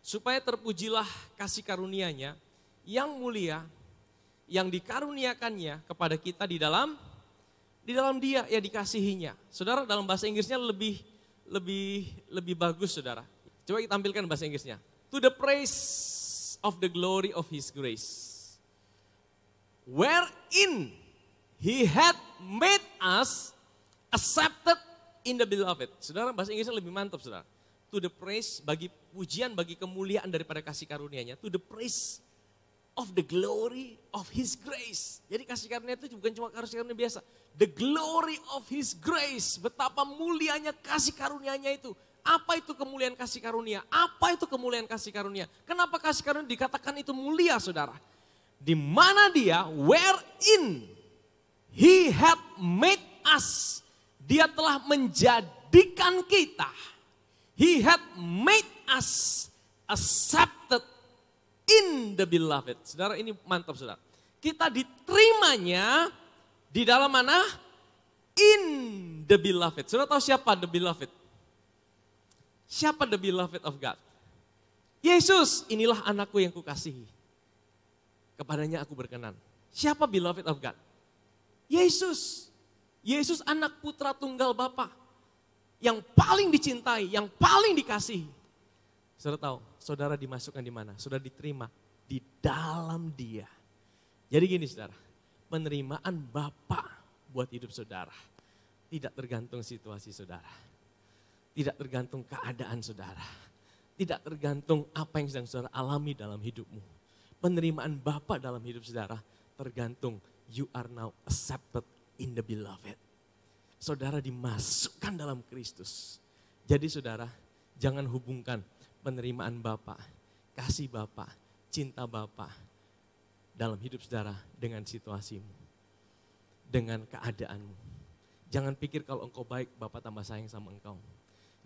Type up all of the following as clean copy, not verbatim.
supaya terpujilah kasih karunia-Nya yang mulia, yang dikaruniakannya kepada kita di dalam Dia yang dikasihinya. Saudara, dalam bahasa Inggrisnya lebih bagus, saudara. Coba kita tampilkan bahasa Inggrisnya. To the praise of the glory of His grace, wherein He had made us accepted in the beloved. Saudara, bahasa Inggrisnya lebih mantap, saudara. To the praise, bagi pujian, bagi kemuliaan daripada kasih karunia-Nya. To the praise of the glory of His grace. Jadi kasih karunia itu bukan cuma kasih karunia biasa. The glory of His grace. Betapa mulianya kasih karunia-Nya itu. Apa itu kemuliaan kasih karunia? Apa itu kemuliaan kasih karunia? Kenapa kasih karunia dikatakan itu mulia, saudara? Di mana Dia, wherein He had made us. Dia telah menjadikan kita. He had made us accepted in the beloved. Saudara, ini mantap, saudara. Kita diterimanya di dalam mana? In the beloved. Saudara tahu siapa the beloved? Siapa the beloved of God? Yesus, inilah anakku yang kukasihi. Kepadanya aku berkenan. Siapa beloved of God? Yesus. Yesus anak putra tunggal Bapa. Yang paling dicintai, yang paling dikasihi. Saudara tahu, saudara dimasukkan di mana? Saudara diterima di dalam Dia. Jadi gini, saudara, penerimaan Bapa buat hidup saudara tidak tergantung situasi saudara. Tidak tergantung keadaan saudara. Tidak tergantung apa yang sedang saudara alami dalam hidupmu. Penerimaan Bapa dalam hidup saudara tergantung you are now accepted in the beloved. Saudara dimasukkan dalam Kristus. Jadi saudara, jangan hubungkan penerimaan Bapa, kasih Bapa, cinta Bapa dalam hidup saudara dengan situasimu, dengan keadaanmu. Jangan pikir kalau engkau baik, Bapa tambah sayang sama engkau.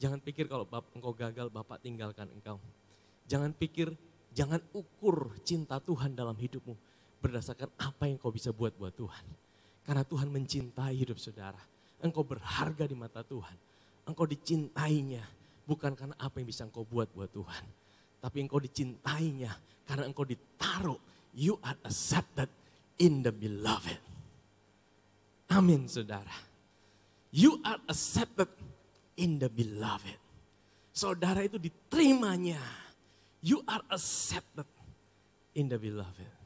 Jangan pikir kalau engkau gagal, Bapa tinggalkan engkau. Jangan pikir, jangan ukur cinta Tuhan dalam hidupmu berdasarkan apa yang kau bisa buat Tuhan. Karena Tuhan mencintai hidup saudara. Engkau berharga di mata Tuhan. Engkau dicintainya bukan karena apa yang bisa engkau buat Tuhan. Tapi engkau dicintainya karena engkau ditaruh. You are accepted in the beloved. Amin, saudara. You are accepted in the beloved. Saudara itu diterimanya. You are accepted in the beloved.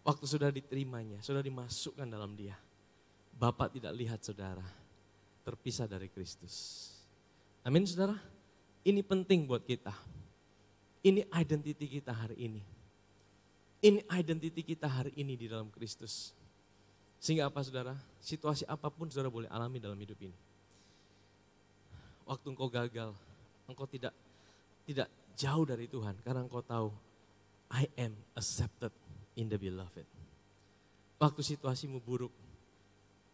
Waktu saudara diterimanya, saudara dimasukkan dalam Dia. Bapa tidak lihat saudara terpisah dari Kristus. Amin, saudara. Ini penting buat kita. Ini identiti kita hari ini. Ini identiti kita hari ini di dalam Kristus. Sehingga apa, saudara? Situasi apapun saudara boleh alami dalam hidup ini. Waktu engkau gagal, engkau tidak jauh dari Tuhan karena engkau tahu I am accepted in the beloved. Waktu situasimu buruk,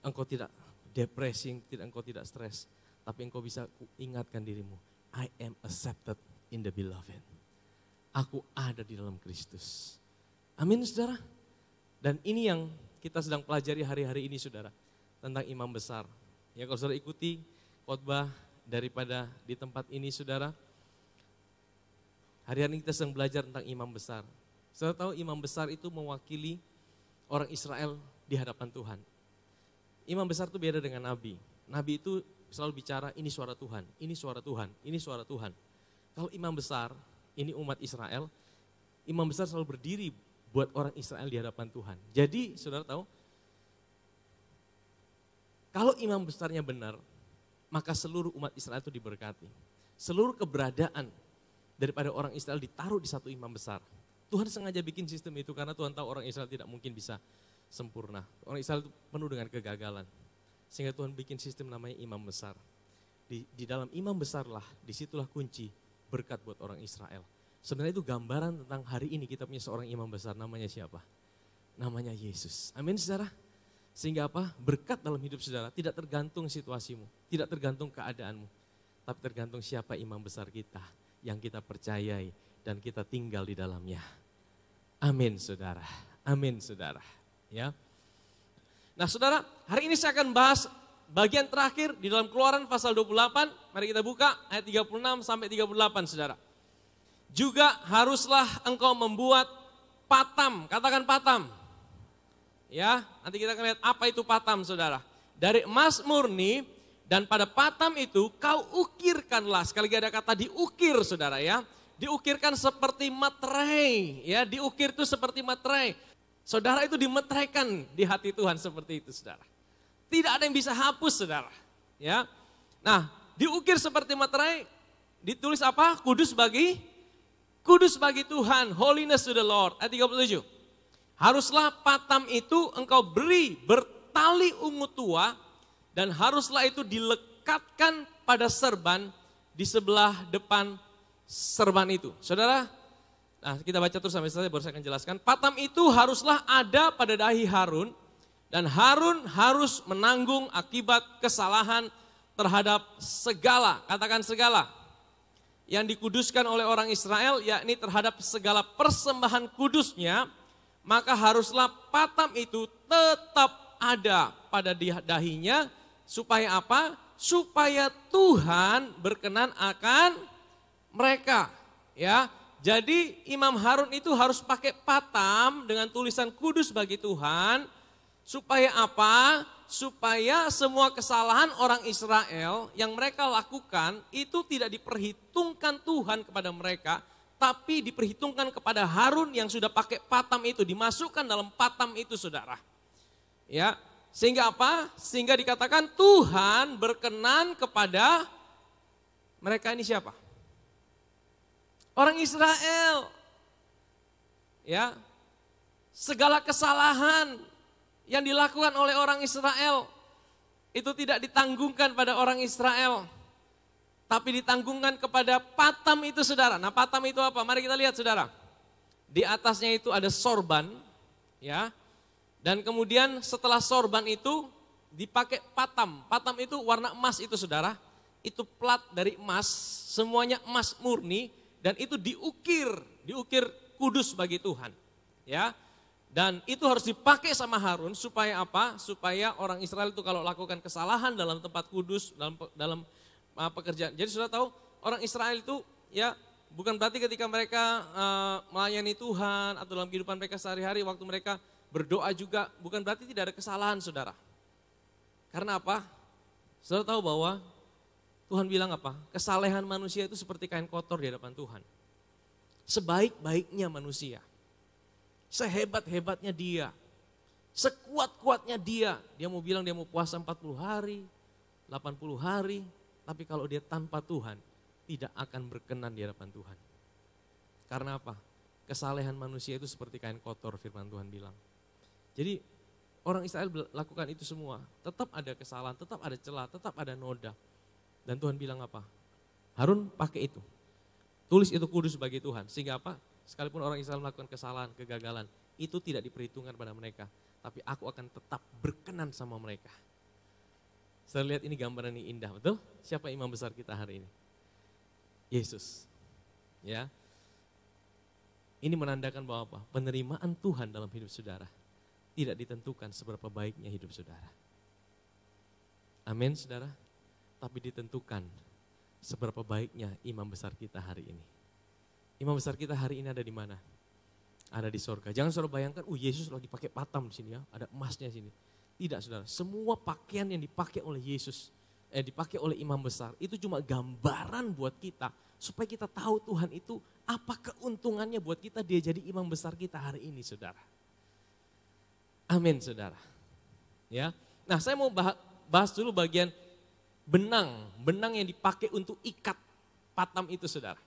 engkau tidak depresi, engkau tidak stres, tapi engkau bisa ingatkan dirimu, I am accepted in the beloved. Aku ada di dalam Kristus. Amin, saudara. Dan ini yang kita sedang pelajari hari-hari ini, saudara, tentang imam besar. Ya, kalau saudara ikuti khotbah daripada di tempat ini, saudara, hari-hari ini kita sedang belajar tentang imam besar. Saudara tahu imam besar itu mewakili orang Israel di hadapan Tuhan. Imam besar itu beda dengan nabi. Nabi itu selalu bicara, ini suara Tuhan, ini suara Tuhan, ini suara Tuhan. Kalau imam besar, ini umat Israel, imam besar selalu berdiri buat orang Israel di hadapan Tuhan. Jadi saudara tahu, kalau imam besarnya benar, maka seluruh umat Israel itu diberkati. Seluruh keberadaan daripada orang Israel ditaruh di satu imam besar. Tuhan sengaja bikin sistem itu karena Tuhan tahu orang Israel tidak mungkin bisa sempurna. Orang Israel itu penuh dengan kegagalan. Sehingga Tuhan bikin sistem namanya imam besar. Di dalam imam besarlah, disitulah kunci berkat buat orang Israel. Sebenarnya itu gambaran tentang hari ini kita punya seorang imam besar, namanya siapa? Namanya Yesus. Amin, saudara. Sehingga apa? Berkat dalam hidup saudara tidak tergantung situasimu, tidak tergantung keadaanmu. Tapi tergantung siapa imam besar kita yang kita percayai dan kita tinggal di dalamnya. Amin, saudara. Amin, saudara. Ya. Nah, saudara, hari ini saya akan bahas bagian terakhir di dalam Keluaran pasal 28. Mari kita buka ayat 36 sampai 38, saudara. juga haruslah engkau membuat patam. Katakan patam. Ya, nanti kita akan lihat apa itu patam, saudara. Dari emas murni, dan pada patam itu kau ukirkanlah. Sekali lagi ada kata diukir, saudara ya. Diukirkan seperti materai. Ya, diukir itu seperti materai. Saudara, itu dimeteraikan di hati Tuhan seperti itu, saudara. Tidak ada yang bisa hapus, saudara. Ya, nah, diukir seperti materai, ditulis apa? Kudus bagi Tuhan, holiness to the Lord. Ayat 37. Haruslah patam itu engkau beri bertali ungu tua, dan haruslah itu dilekatkan pada serban di sebelah depan serban itu. Saudara, nah kita baca terus sampai selesai baru saya akan jelaskan. Patam itu haruslah ada pada dahi Harun, dan Harun harus menanggung akibat kesalahan terhadap segala, katakan segala, yang dikuduskan oleh orang Israel, yakni terhadap segala persembahan kudusnya, maka haruslah patam itu tetap ada pada dahinya, supaya apa? Supaya Tuhan berkenan akan mereka. Ya, jadi Imam Harun itu harus pakai patam dengan tulisan kudus bagi Tuhan, supaya apa? Supaya semua kesalahan orang Israel yang mereka lakukan itu tidak diperhitungkan Tuhan kepada mereka, tapi diperhitungkan kepada Harun yang sudah pakai patam itu, dimasukkan dalam patam itu, saudara. Ya, sehingga apa? Sehingga dikatakan Tuhan berkenan kepada mereka. Ini siapa? Orang Israel. Ya, segala kesalahan yang dilakukan oleh orang Israel itu tidak ditanggungkan pada orang Israel, tapi ditanggungkan kepada patam itu, saudara. Nah, patam itu apa? Mari kita lihat, saudara. Di atasnya itu ada sorban, ya. Dan kemudian setelah sorban itu dipakai patam. Patam itu warna emas itu, saudara. Itu plat dari emas, semuanya emas murni, dan itu diukir kudus bagi Tuhan, ya. Dan itu harus dipakai sama Harun supaya apa? Supaya orang Israel itu kalau lakukan kesalahan dalam tempat kudus, dalam pekerjaan. Jadi sudah tahu, orang Israel itu ya bukan berarti ketika mereka melayani Tuhan atau dalam kehidupan mereka sehari-hari, waktu mereka berdoa juga, bukan berarti tidak ada kesalahan, saudara. Karena apa? Saudara tahu bahwa Tuhan bilang apa? Kesalehan manusia itu seperti kain kotor di hadapan Tuhan. Sebaik-baiknya manusia, sehebat-hebatnya dia, sekuat-kuatnya dia mau bilang dia mau puasa 40 hari, 80 hari, tapi kalau dia tanpa Tuhan, tidak akan berkenan di hadapan Tuhan. Karena apa? Kesalehan manusia itu seperti kain kotor, firman Tuhan bilang. Jadi orang Israel lakukan itu semua, tetap ada kesalahan, tetap ada celah, tetap ada noda. Dan Tuhan bilang apa? Harun pakai itu, tulis itu kudus bagi Tuhan, sehingga apa? Sekalipun orang Israel melakukan kesalahan, kegagalan, itu tidak diperhitungkan pada mereka. Tapi aku akan tetap berkenan sama mereka. Saya lihat ini gambaran yang indah, betul? Siapa imam besar kita hari ini? Yesus. Ya. Ini menandakan bahwa apa? Penerimaan Tuhan dalam hidup saudara tidak ditentukan seberapa baiknya hidup saudara. Amin, saudara. Tapi ditentukan seberapa baiknya imam besar kita hari ini. Imam besar kita hari ini ada di mana? Ada di sorga. Jangan saudara bayangkan, Yesus lagi pakai patam di sini ya, ada emasnya di sini. Tidak, saudara. Semua pakaian yang dipakai oleh Yesus, dipakai oleh imam besar, itu cuma gambaran buat kita, supaya kita tahu Tuhan itu apa keuntungannya buat kita, dia jadi imam besar kita hari ini, saudara. Amin, saudara. Ya. Nah, saya mau bahas dulu bagian benang yang dipakai untuk ikat patam itu, saudara.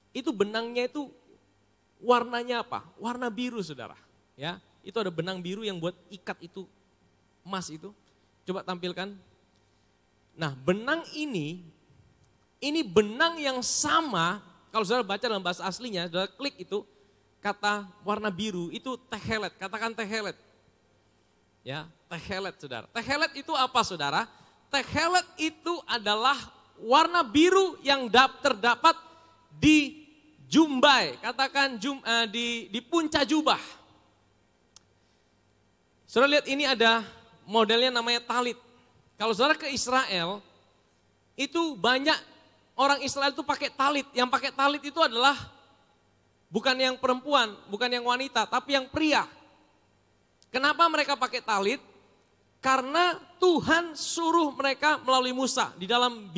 Itu benangnya itu warnanya apa? Warna biru, saudara. Ya, itu ada benang biru yang buat ikat itu emas itu. Coba tampilkan. Nah, benang ini benang yang sama. Kalau saudara baca dalam bahasa aslinya, saudara klik itu kata warna biru itu tehelet. Katakan tehelet. Ya, tehelet, saudara. Tehelet itu apa, saudara? Tehelet itu adalah warna biru yang terdapat di jumbai, katakan di punca jubah. Saudara lihat ini ada modelnya namanya talit. Kalau saudara ke Israel, itu banyak orang Israel itu pakai talit. Yang pakai talit itu adalah bukan yang perempuan, bukan yang wanita, tapi yang pria. Kenapa mereka pakai talit? Karena Tuhan suruh mereka melalui Musa. Di dalam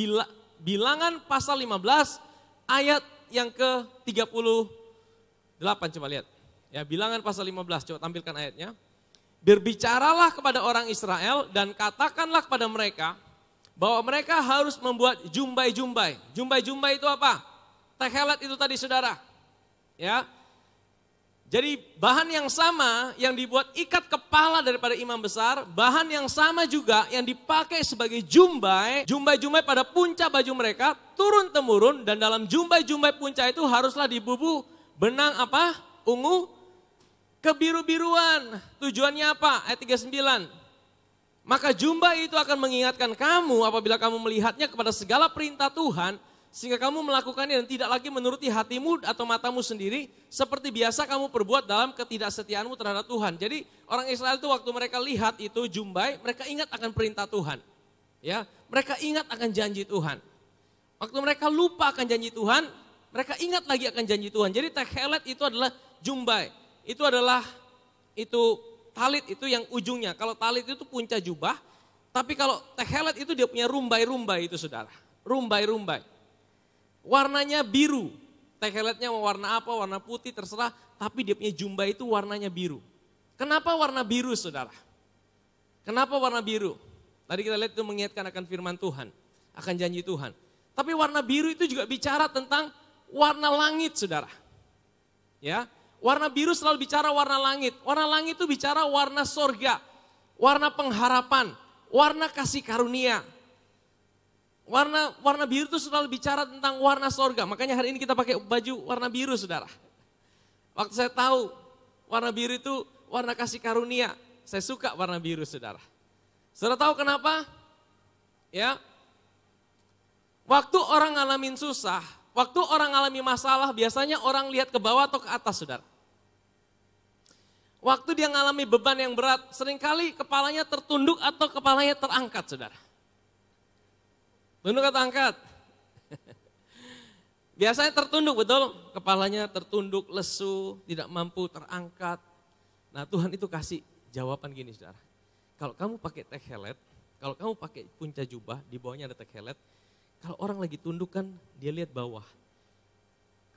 Bilangan pasal 15 ayat yang ke-38, coba lihat. Ya, Bilangan pasal 15, coba tampilkan ayatnya. Berbicaralah kepada orang Israel dan katakanlah kepada mereka bahwa mereka harus membuat jumbai-jumbai. Jumbai-jumbai itu apa? Tehelet itu tadi saudara. Ya. Jadi bahan yang sama yang dibuat ikat kepala daripada imam besar, bahan yang sama juga yang dipakai sebagai jumbai, jumbai-jumbai pada punca baju mereka turun-temurun, dan dalam jumbai-jumbai punca itu haruslah dibubuh benang apa? Ungu kebiru-biruan. Tujuannya apa? Ayat 39. Maka jumbai itu akan mengingatkan kamu apabila kamu melihatnya kepada segala perintah Tuhan, sehingga kamu melakukannya dan tidak lagi menuruti hatimu atau matamu sendiri, seperti biasa kamu perbuat dalam ketidaksetiaanmu terhadap Tuhan. Jadi orang Israel itu waktu mereka lihat itu jumbai, mereka ingat akan perintah Tuhan. Ya, mereka ingat akan janji Tuhan. Waktu mereka lupa akan janji Tuhan, mereka ingat lagi akan janji Tuhan. Jadi tehelet itu adalah jumbai. Itu adalah talit itu yang ujungnya. Kalau talit itu punca jubah, tapi kalau tehelet itu dia punya rumbai-rumbai itu saudara. Rumbai-rumbai. Warnanya biru, teheletnya mau warna apa, warna putih terserah, tapi dia punya jumbai itu warnanya biru. Kenapa warna biru saudara? Kenapa warna biru? Tadi kita lihat itu mengingatkan akan firman Tuhan, akan janji Tuhan. Tapi warna biru itu juga bicara tentang warna langit saudara. Ya, warna biru selalu bicara warna langit. Warna langit itu bicara warna sorga, warna pengharapan, warna kasih karunia. Warna biru itu selalu bicara tentang warna sorga. Makanya hari ini kita pakai baju warna biru saudara. Waktu saya tahu warna biru itu warna kasih karunia, saya suka warna biru saudara. Saudara tahu kenapa? Ya, waktu orang ngalamin susah, waktu orang ngalami masalah, biasanya orang lihat ke bawah atau ke atas saudara. Waktu dia ngalami beban yang berat, seringkali kepalanya tertunduk atau kepalanya terangkat saudara. Tunduk atau angkat? Biasanya tertunduk, betul? Kepalanya tertunduk, lesu, tidak mampu terangkat. Nah Tuhan itu kasih jawaban gini saudara. Kalau kamu pakai tehelet, kalau kamu pakai punca jubah, di bawahnya ada tehelet. Kalau orang lagi tunduk kan dia lihat bawah.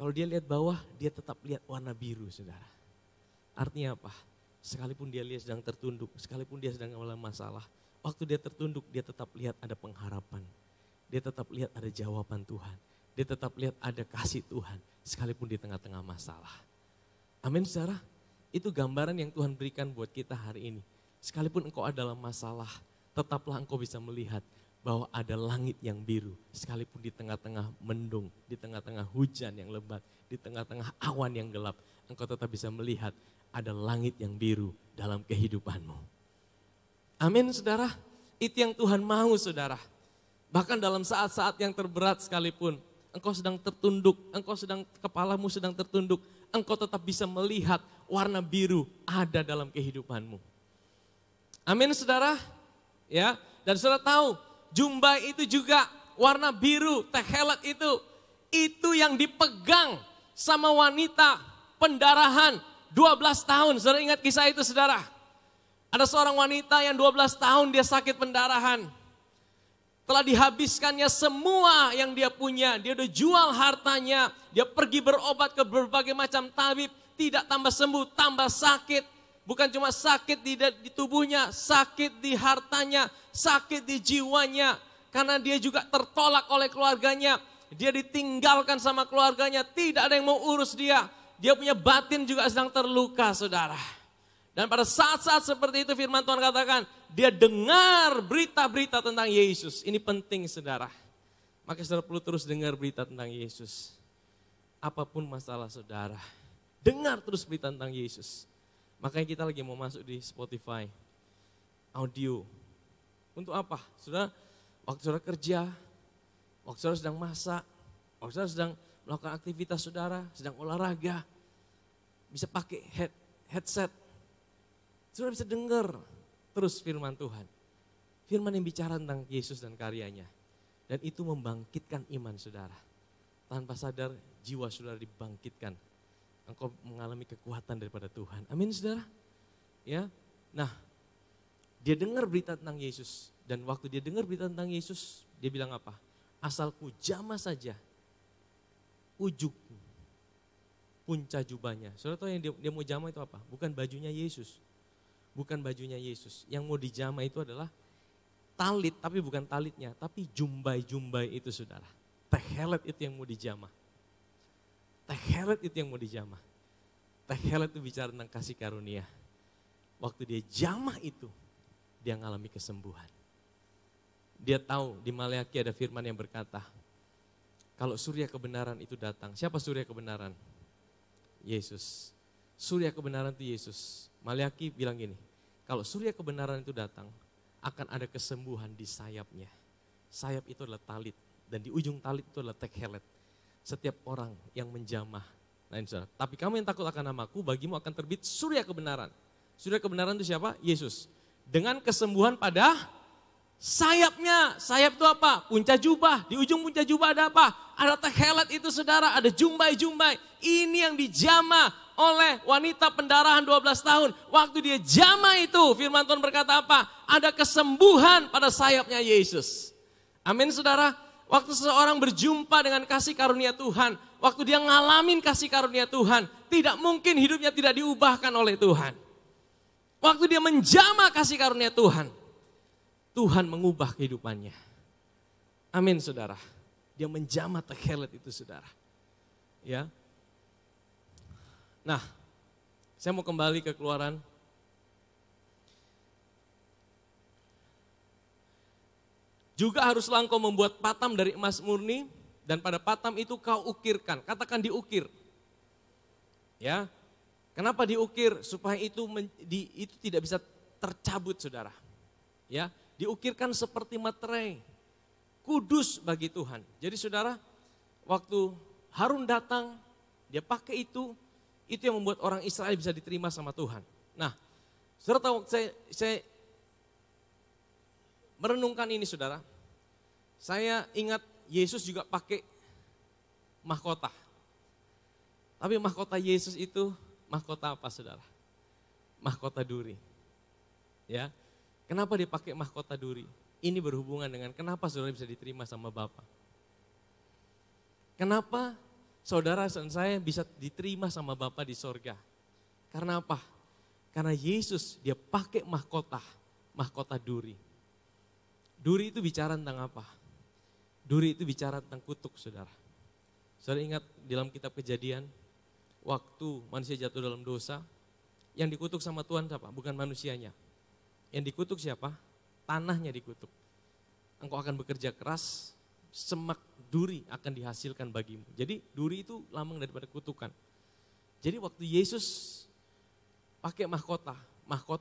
Kalau dia lihat bawah, dia tetap lihat warna biru saudara. Artinya apa? Sekalipun dia lihat sedang tertunduk, sekalipun dia sedang mengalami masalah. Waktu dia tertunduk, dia tetap lihat ada pengharapan. Dia tetap lihat ada jawaban Tuhan. Dia tetap lihat ada kasih Tuhan. Sekalipun di tengah-tengah masalah. Amin saudara. Itu gambaran yang Tuhan berikan buat kita hari ini. Sekalipun engkau ada dalam masalah, tetaplah engkau bisa melihat bahwa ada langit yang biru. Sekalipun di tengah-tengah mendung, di tengah-tengah hujan yang lebat, di tengah-tengah awan yang gelap, engkau tetap bisa melihat ada langit yang biru dalam kehidupanmu. Amin saudara. Itu yang Tuhan mau saudara. Bahkan dalam saat-saat yang terberat sekalipun, engkau sedang tertunduk, kepalamu sedang tertunduk, engkau tetap bisa melihat warna biru ada dalam kehidupanmu. Amin saudara. Ya, dan saudara tahu, jumbai itu juga warna biru, tehelet itu yang dipegang sama wanita pendarahan 12 tahun. Saudara ingat kisah itu saudara? Ada seorang wanita yang 12 tahun dia sakit pendarahan. Telah dihabiskannya semua yang dia punya, dia udah jual hartanya, dia pergi berobat ke berbagai macam tabib, tidak tambah sembuh, tambah sakit. Bukan cuma sakit di tubuhnya, sakit di hartanya, sakit di jiwanya. Karena dia juga tertolak oleh keluarganya, dia ditinggalkan sama keluarganya, tidak ada yang mau urus dia. Dia punya batin juga sedang terluka saudara. Dan pada saat-saat seperti itu firman Tuhan katakan, dia dengar berita-berita tentang Yesus. Ini penting saudara. Maka saudara perlu terus dengar berita tentang Yesus. Apapun masalah saudara, dengar terus berita tentang Yesus. Makanya kita lagi mau masuk di Spotify, audio. Untuk apa? Saudara, waktu saudara kerja, waktu saudara sedang masak, waktu saudara sedang melakukan aktivitas saudara, sedang olahraga, bisa pakai headset. Saudara bisa dengar terus firman Tuhan. Firman yang bicara tentang Yesus dan karyanya. Dan Dan itu membangkitkan iman saudara. Tanpa sadar jiwa saudara dibangkitkan. Engkau mengalami kekuatan daripada Tuhan. Amin saudara. Ya, nah dia dengar berita tentang Yesus. Dan waktu dia dengar berita tentang Yesus, dia bilang apa? Asalku jamah saja ujung punca jubahnya. Saudara tahu yang dia mau jamah itu apa? Bukan bajunya Yesus. Bukan bajunya Yesus. Yang mau dijamah itu adalah talit, tapi bukan talitnya, tapi jumbai-jumbai itu saudara. Tehelet itu yang mau dijamah. Tehelet itu yang mau dijamah. Tehelet itu bicara tentang kasih karunia. Waktu dia jamah itu, dia mengalami kesembuhan. Dia tahu di Maleakhi ada firman yang berkata, kalau surya kebenaran itu datang. Siapa surya kebenaran? Yesus. Surya kebenaran itu Yesus. Maleakhi bilang gini, kalau surya kebenaran itu datang, akan ada kesembuhan di sayapnya. Sayap itu adalah talit. Dan di ujung talit itu adalah tekhelet. Setiap orang yang menjamah. Nah ini saudara, tapi kamu yang takut akan namaku, bagimu akan terbit surya kebenaran. Surya kebenaran itu siapa? Yesus. Dengan kesembuhan pada sayapnya. Sayap itu apa? Punca jubah. Di ujung punca jubah ada apa? Ada tekhelet itu saudara, ada jumbai-jumbai. Ini yang dijamah oleh wanita pendarahan 12 tahun. Waktu dia jamah itu, firman Tuhan berkata apa? Ada kesembuhan pada sayapnya Yesus. Amin saudara. Waktu seseorang berjumpa dengan kasih karunia Tuhan, waktu dia ngalamin kasih karunia Tuhan, tidak mungkin hidupnya tidak diubahkan oleh Tuhan. Waktu dia menjamah kasih karunia Tuhan, Tuhan mengubah kehidupannya. Amin saudara. Dia menjamah tekhelet itu saudara. Ya. Nah, saya mau kembali ke Keluaran. Juga haruslah engkau membuat patam dari emas murni dan pada patam itu kau ukirkan. Katakan diukir. Ya. Kenapa diukir? Supaya itu tidak bisa tercabut saudara. Ya, diukirkan seperti materai. Kudus bagi Tuhan. Jadi saudara, waktu Harun datang, dia pakai itu yang membuat orang Israel bisa diterima sama Tuhan. Nah, saudara tahu, saya merenungkan ini saudara. Saya ingat Yesus juga pakai mahkota. Tapi mahkota Yesus itu mahkota apa saudara? Mahkota duri. Ya, kenapa dia pakai mahkota duri? Ini berhubungan dengan kenapa saudara bisa diterima sama Bapa. Kenapa saudara dan saya bisa diterima sama Bapa di sorga? Karena apa? Karena Yesus dia pakai mahkota duri. Duri itu bicara tentang apa? Duri itu bicara tentang kutuk saudara. Saudara ingat dalam kitab Kejadian, waktu manusia jatuh dalam dosa, yang dikutuk sama Tuhan siapa? Bukan manusianya. Yang dikutuk siapa? Tanahnya dikutuk. Engkau akan bekerja keras, semak duri akan dihasilkan bagimu. Jadi duri itu lambang daripada kutukan. Jadi waktu Yesus pakai mahkota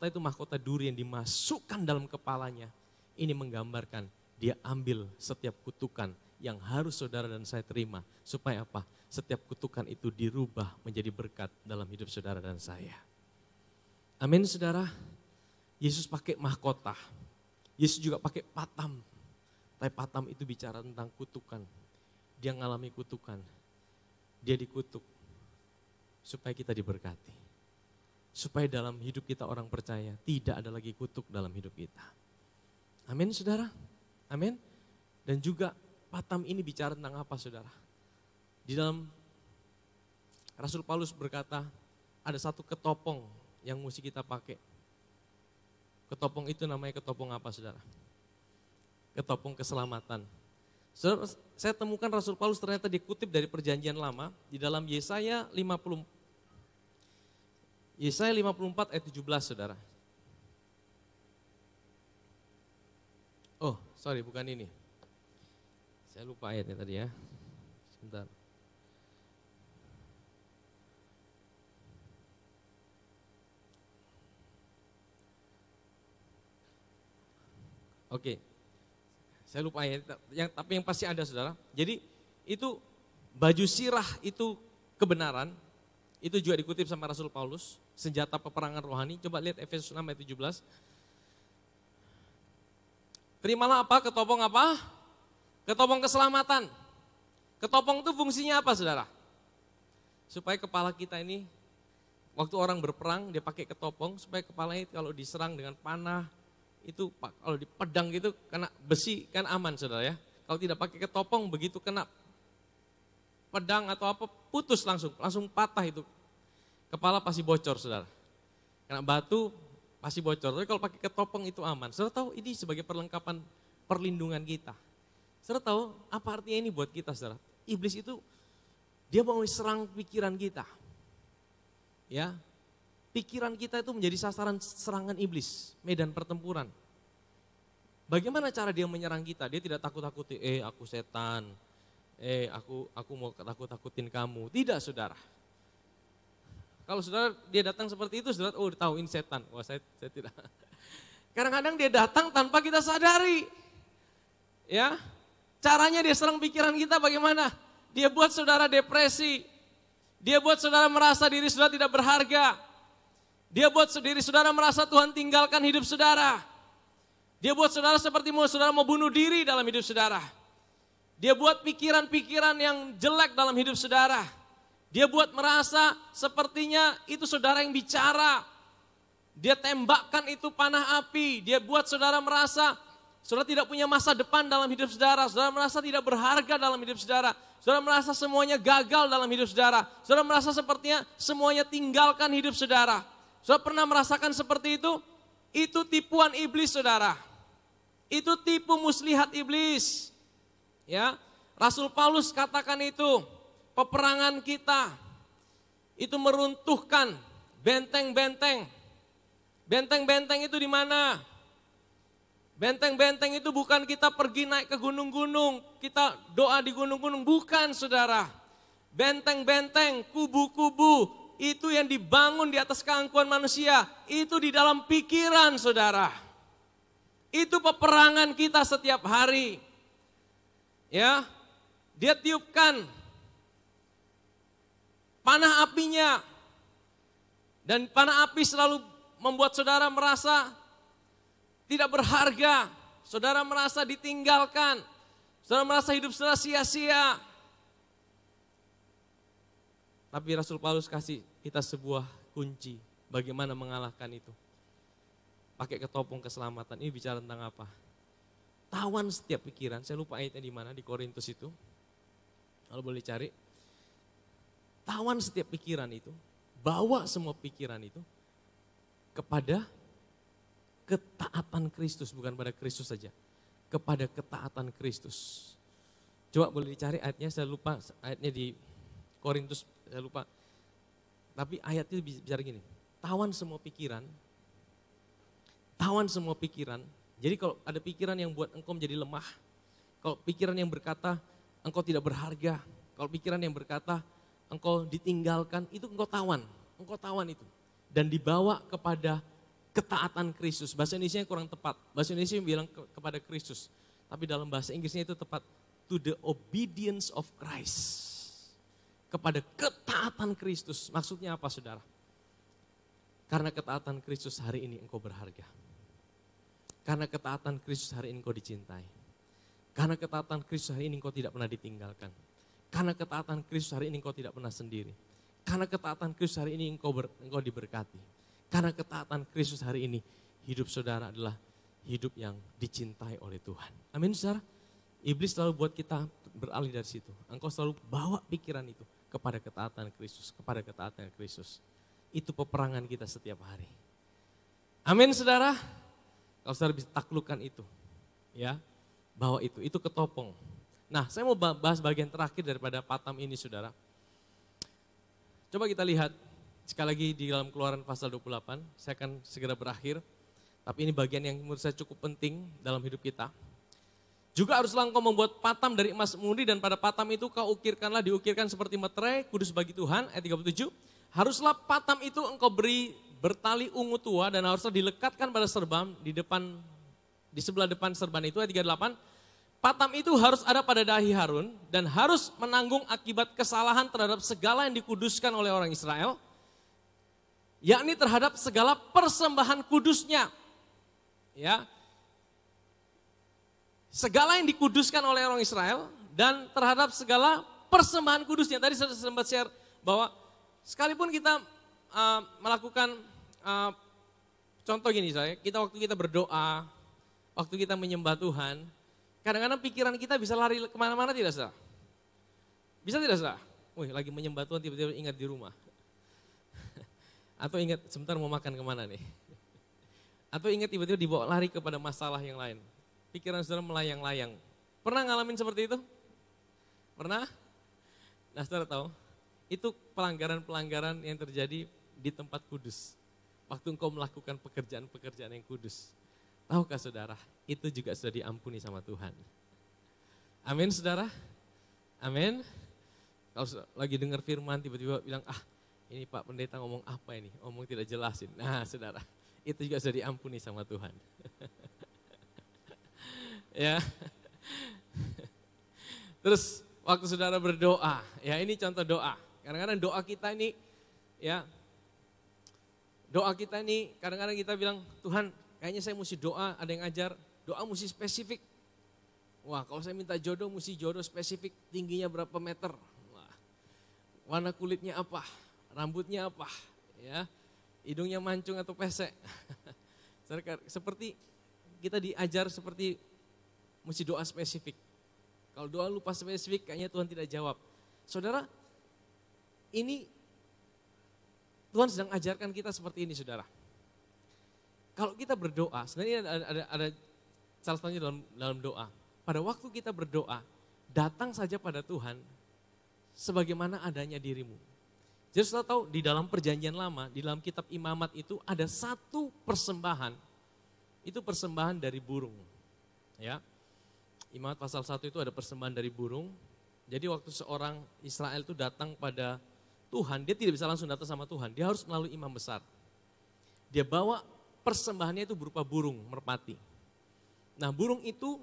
itu mahkota duri yang dimasukkan dalam kepalanya. Ini menggambarkan dia ambil setiap kutukan yang harus saudara dan saya terima. Supaya apa? Setiap kutukan itu dirubah menjadi berkat dalam hidup saudara dan saya. Amin saudara. Yesus pakai mahkota. Yesus juga pakai patam. Tapi patam itu bicara tentang kutukan. Dia mengalami kutukan. Dia dikutuk. Supaya kita diberkati. Supaya dalam hidup kita orang percaya tidak ada lagi kutuk dalam hidup kita. Amin saudara. Amin. Dan juga patam ini bicara tentang apa saudara? Di dalam Rasul Paulus berkata ada satu ketopong yang mesti kita pakai. Ketopong itu namanya ketopong apa saudara? Ketopong keselamatan. Saudara, saya temukan Rasul Paulus ternyata dikutip dari perjanjian lama di dalam Yesaya 54 ayat 17 saudara. Oh sorry bukan ini. Saya lupa ayatnya tadi ya. Sebentar. Oke, saya lupa ya, tapi yang pasti ada saudara. Jadi itu baju sirah itu kebenaran, itu juga dikutip sama Rasul Paulus, senjata peperangan rohani. Coba lihat Efesus 6 ayat 17. Terimalah apa? Ketopong apa? Ketopong keselamatan. Ketopong itu fungsinya apa saudara? Supaya kepala kita ini, waktu orang berperang dia pakai ketopong supaya kepalanya kalau diserang dengan panah, itu kalau di pedang gitu kena besi kan aman saudara ya. Kalau tidak pakai ketopong begitu kena pedang atau apa putus langsung patah itu. Kepala pasti bocor saudara. Kena batu pasti bocor. Tapi kalau pakai ketopong itu aman. Saudara tahu ini sebagai perlengkapan perlindungan kita. Saudara tahu apa artinya ini buat kita saudara? Iblis itu dia mau serang pikiran kita. Ya. Pikiran kita itu menjadi sasaran serangan iblis, medan pertempuran. Bagaimana cara dia menyerang kita? Dia tidak takut-takuti, aku setan, aku mau takut-takutin kamu. Tidak saudara. Kalau saudara dia datang seperti itu, saudara tahu ini setan. Wah saya tidak. Kadang-kadang dia datang tanpa kita sadari. Ya, caranya dia serang pikiran kita bagaimana? Dia buat saudara depresi. Dia buat saudara merasa diri saudara tidak berharga. Dia buat diri saudara merasa Tuhan tinggalkan hidup saudara. Dia buat saudara seperti saudara mau bunuh diri dalam hidup saudara. Dia buat pikiran-pikiran yang jelek dalam hidup saudara. Dia buat merasa sepertinya itu saudara yang bicara. Dia tembakkan itu panah api. Dia buat saudara merasa saudara tidak punya masa depan dalam hidup saudara. Saudara merasa tidak berharga dalam hidup saudara. Saudara merasa semuanya gagal dalam hidup saudara. Saudara merasa sepertinya semuanya tinggalkan hidup saudara. Saudara pernah merasakan seperti itu? Itu tipuan iblis saudara. Itu tipu muslihat iblis. Ya, Rasul Paulus katakan itu. Peperangan kita itu meruntuhkan benteng-benteng. Benteng-benteng itu di mana? Benteng-benteng itu bukan kita pergi naik ke gunung-gunung, kita doa di gunung-gunung, bukan saudara. Benteng-benteng, kubu-kubu, itu yang dibangun di atas keangkuhan manusia, itu di dalam pikiran saudara. Itu peperangan kita setiap hari. Ya, dia tiupkan panah apinya. Dan panah api selalu membuat saudara merasa tidak berharga. Saudara merasa ditinggalkan. Saudara merasa hidup saudara sia-sia. Tapi Rasul Paulus kasih kita sebuah kunci bagaimana mengalahkan itu. Pakai ketopong keselamatan. Ini bicara tentang apa? Tawan setiap pikiran. Saya lupa ayatnya di mana, di Korintus itu. Kalau boleh cari. Tawan setiap pikiran itu, bawa semua pikiran itu kepada ketaatan Kristus, bukan pada Kristus saja, kepada ketaatan Kristus. Coba boleh dicari ayatnya, saya lupa ayatnya di Korintus, saya lupa. Tapi ayat itu bicara gini, tawan semua pikiran, tawan semua pikiran. Jadi kalau ada pikiran yang buat engkau menjadi lemah, kalau pikiran yang berkata engkau tidak berharga, kalau pikiran yang berkata engkau ditinggalkan, itu engkau tawan itu. Dan dibawa kepada ketaatan Kristus. Bahasa Indonesia kurang tepat, bahasa Indonesia bilang kepada Kristus. Tapi dalam bahasa Inggrisnya itu tepat, to the obedience of Christ. Kepada ketaatan Kristus. Maksudnya apa saudara? Karena ketaatan Kristus hari ini engkau berharga. Karena ketaatan Kristus hari ini engkau dicintai. Karena ketaatan Kristus hari ini engkau tidak pernah ditinggalkan. Karena ketaatan Kristus hari ini engkau tidak pernah sendiri. Karena ketaatan Kristus hari ini engkau diberkati. Karena ketaatan Kristus hari ini hidup saudara adalah hidup yang dicintai oleh Tuhan. Amin saudara. Iblis selalu buat kita beralih dari situ. Engkau selalu bawa pikiran itu kepada ketaatan Kristus. Kepada ketaatan Kristus. Itu peperangan kita setiap hari. Amin saudara. Kalau saudara bisa taklukkan itu. Ya, bawa itu ketopong. Nah, saya mau bahas bagian terakhir daripada patam ini, saudara. Coba kita lihat, sekali lagi di dalam Keluaran pasal 28, saya akan segera berakhir. Tapi ini bagian yang menurut saya cukup penting dalam hidup kita. Juga haruslah engkau membuat patam dari emas murni dan pada patam itu kau diukirkan seperti meterai, kudus bagi Tuhan, ayat 37. Haruslah patam itu engkau beri bertali ungu tua dan haruslah dilekatkan pada serban di sebelah depan serban itu, ayat 38. Patam itu harus ada pada dahi Harun dan harus menanggung akibat kesalahan terhadap segala yang dikuduskan oleh orang Israel, yakni terhadap segala persembahan kudusnya. Ya. segala yang dikuduskan oleh orang Israel dan terhadap segala persembahan kudusnya. Tadi saya sempat share bahwa sekalipun kita melakukan contoh gini waktu kita berdoa, waktu kita menyembah Tuhan, kadang-kadang pikiran kita bisa lari kemana-mana tidak salah. Bisa tidak salah? Wih, lagi menyembah Tuhan tiba-tiba ingat di rumah. Atau ingat sebentar mau makan kemana nih. Atau ingat tiba-tiba dibawa lari kepada masalah yang lain. Pikiran saudara melayang-layang. Pernah ngalamin seperti itu? Pernah? Nah saudara tahu, itu pelanggaran-pelanggaran yang terjadi di tempat kudus. Waktu engkau melakukan pekerjaan-pekerjaan yang kudus. Tahukah saudara, itu juga sudah diampuni sama Tuhan. Amin saudara? Amin. Kalau lagi dengar firman tiba-tiba bilang, ini Pak Pendeta ngomong apa ini? Ngomong tidak jelasin. Nah saudara, itu juga sudah diampuni sama Tuhan. Ya. Terus waktu saudara berdoa, ya ini contoh doa. Kadang-kadang doa kita ini, ya, doa kita ini kadang-kadang kita bilang, Tuhan kayaknya saya mesti doa, ada yang ajar, doa mesti spesifik. Wah kalau saya minta jodoh mesti jodoh spesifik, tingginya berapa meter, wah, warna kulitnya apa, rambutnya apa, ya, hidungnya mancung atau pesek. Seperti kita diajar seperti mesti doa spesifik. Kalau doa lupa spesifik kayaknya Tuhan tidak jawab. Saudara, ini Tuhan sedang ajarkan kita seperti ini saudara. Kalau kita berdoa, sebenarnya ada salah satunya dalam doa. Pada waktu kita berdoa, datang saja pada Tuhan sebagaimana adanya dirimu. Jadi saudara tahu di dalam perjanjian lama, di dalam kitab Imamat itu ada satu persembahan. Itu persembahan dari burung. Ya. Imamat pasal 1 itu ada persembahan dari burung. Jadi waktu seorang Israel itu datang pada Tuhan, dia tidak bisa langsung datang sama Tuhan. Dia harus melalui imam besar. Dia bawa persembahannya itu berupa burung merpati. Nah burung itu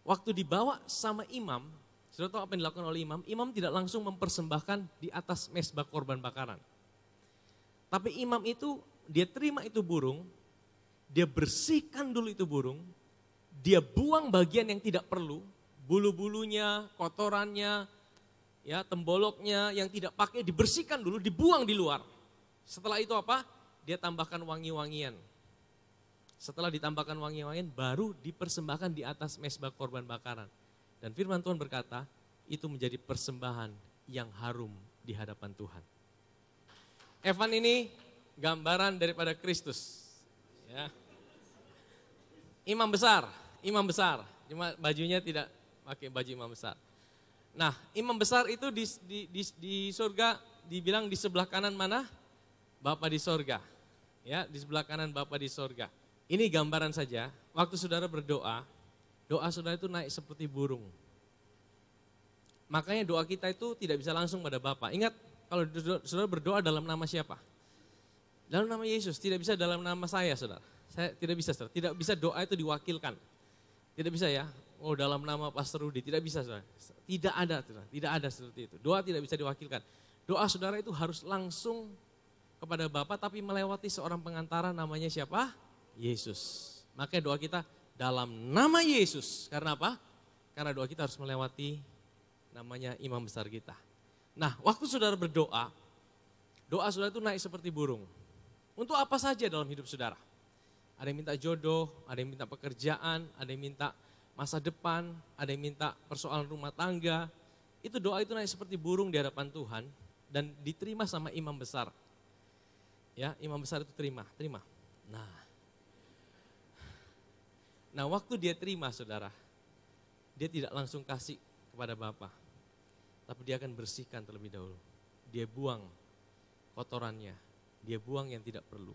waktu dibawa sama imam, sudah tahu apa yang dilakukan oleh imam? Imam tidak langsung mempersembahkan di atas mezbah korban bakaran. Tapi imam itu, dia terima itu burung, dia bersihkan dulu itu burung, dia buang bagian yang tidak perlu, bulu-bulunya, kotorannya, ya temboloknya yang tidak pakai dibersihkan dulu, dibuang di luar. Setelah itu apa? Dia tambahkan wangi-wangian. Setelah ditambahkan wangi-wangian baru dipersembahkan di atas mezbah korban bakaran. Dan firman Tuhan berkata, itu menjadi persembahan yang harum di hadapan Tuhan. Evan ini gambaran daripada Kristus. Ya. Imam besar. Cuma bajunya tidak pakai baju imam besar. Nah, imam besar itu di surga dibilang di sebelah kanan mana? Bapa di surga. Ya, di sebelah kanan Bapa di surga. Ini gambaran saja, waktu saudara berdoa, doa saudara itu naik seperti burung. Makanya doa kita itu tidak bisa langsung pada Bapa. Ingat, kalau saudara berdoa dalam nama siapa? Dalam nama Yesus, tidak bisa dalam nama saya saudara. Saya tidak bisa saudara, tidak bisa doa itu diwakilkan. Tidak bisa ya, oh dalam nama Pastor Rudi, tidak bisa saudara. Tidak ada saudara, tidak ada seperti itu. Doa tidak bisa diwakilkan. Doa saudara itu harus langsung kepada Bapa tapi melewati seorang pengantara namanya siapa? Yesus. Makanya doa kita dalam nama Yesus. Karena apa? Karena doa kita harus melewati namanya imam besar kita. Nah, waktu saudara berdoa, doa saudara itu naik seperti burung. Untuk apa saja dalam hidup saudara? Ada yang minta jodoh, ada yang minta pekerjaan, ada yang minta masa depan, ada yang minta persoalan rumah tangga. Itu doa itu naik seperti burung di hadapan Tuhan dan diterima sama imam besar. Ya, imam besar itu terima. Nah, waktu dia terima saudara, dia tidak langsung kasih kepada Bapa, tapi dia akan bersihkan terlebih dahulu. Dia buang kotorannya, dia buang yang tidak perlu.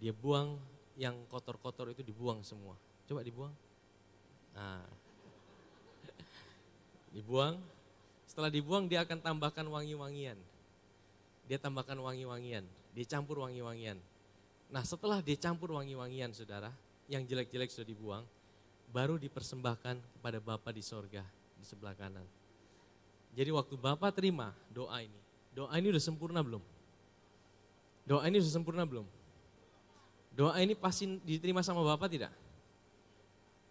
Dia buang yang kotor-kotor itu dibuang semua. Coba dibuang. Nah, dibuang, setelah dibuang dia akan tambahkan wangi-wangian. Dia tambahkan wangi-wangian, dia campur wangi-wangian. Nah setelah dia campur wangi-wangian saudara, yang jelek-jelek sudah dibuang, baru dipersembahkan kepada Bapa di sorga, di sebelah kanan. Jadi waktu Bapa terima doa ini udah sempurna belum? Doa ini sudah sempurna belum? Doa ini pasti diterima sama Bapa tidak?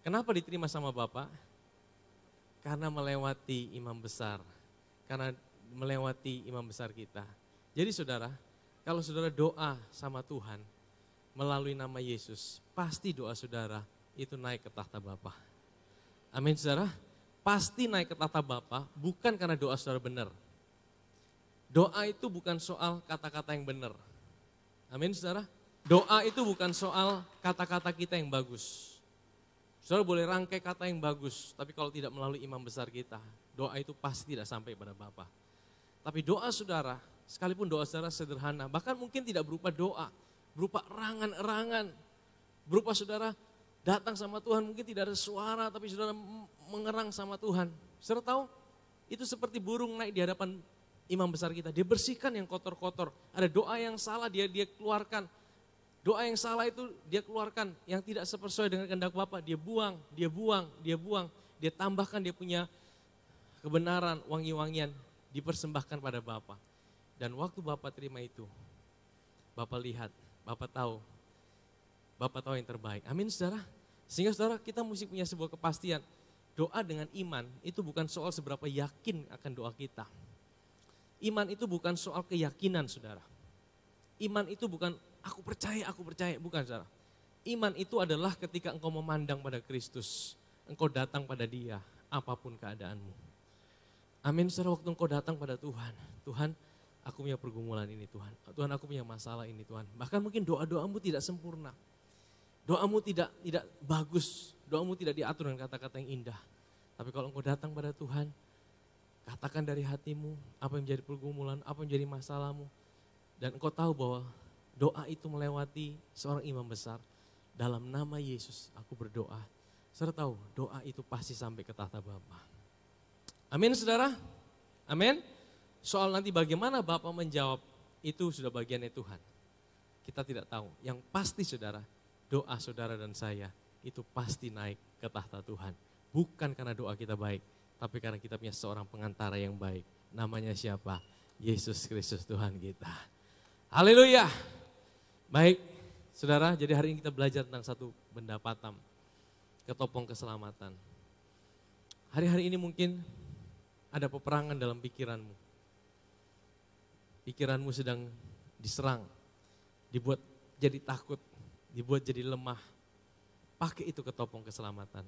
Kenapa diterima sama Bapa? Karena melewati imam besar. Karena melewati imam besar kita. Jadi saudara, kalau saudara doa sama Tuhan melalui nama Yesus, pasti doa saudara itu naik ke tahta Bapa. Amin saudara, pasti naik ke tahta Bapa bukan karena doa saudara benar. Doa itu bukan soal kata-kata yang benar. Amin saudara, doa itu bukan soal kata-kata kita yang bagus. Saudara boleh rangkai kata yang bagus, tapi kalau tidak melalui imam besar kita, doa itu pasti tidak sampai pada Bapa. Tapi doa saudara, sekalipun doa saudara sederhana, bahkan mungkin tidak berupa doa, berupa erangan-erangan, berupa saudara datang sama Tuhan, mungkin tidak ada suara, tapi saudara mengerang sama Tuhan. Saudara tahu, itu seperti burung naik di hadapan imam besar kita, dia bersihkan yang kotor-kotor. Ada doa yang salah dia keluarkan. Doa yang salah itu dia keluarkan, yang tidak sesuai dengan kehendak Bapa, dia buang. Dia tambahkan dia punya kebenaran, wangi-wangian, dipersembahkan pada Bapa. Dan waktu Bapa terima itu, Bapa lihat, Bapa tahu yang terbaik. Amin saudara. Sehingga saudara kita mesti punya sebuah kepastian. Doa dengan iman itu bukan soal seberapa yakin akan doa kita. Iman itu bukan soal keyakinan saudara. Iman itu bukan aku percaya, bukan saudara. Iman itu adalah ketika engkau memandang pada Kristus, engkau datang pada Dia, apapun keadaanmu. Amin saudara, waktu engkau datang pada Tuhan, Tuhan aku punya pergumulan ini Tuhan, Tuhan aku punya masalah ini Tuhan. Bahkan mungkin doa-doamu tidak sempurna, doamu tidak bagus, doamu tidak diatur dengan kata-kata yang indah. Tapi kalau engkau datang pada Tuhan, katakan dari hatimu apa yang menjadi pergumulan, apa yang menjadi masalahmu. Dan engkau tahu bahwa doa itu melewati seorang imam besar. Dalam nama Yesus aku berdoa. Saudara tahu doa itu pasti sampai ke tahta Bapa. Amin saudara? Amin? Soal nanti bagaimana Bapa menjawab itu sudah bagiannya Tuhan. Kita tidak tahu. Yang pasti saudara, doa saudara dan saya itu pasti naik ke tahta Tuhan. Bukan karena doa kita baik, tapi karena kita punya seorang pengantara yang baik. Namanya siapa? Yesus Kristus Tuhan kita. Haleluya. Baik, saudara, jadi hari ini kita belajar tentang satu benda patam, ketopong keselamatan. Hari-hari ini mungkin ada peperangan dalam pikiranmu. Pikiranmu sedang diserang, dibuat jadi takut, dibuat jadi lemah. Pakai itu ketopong keselamatan.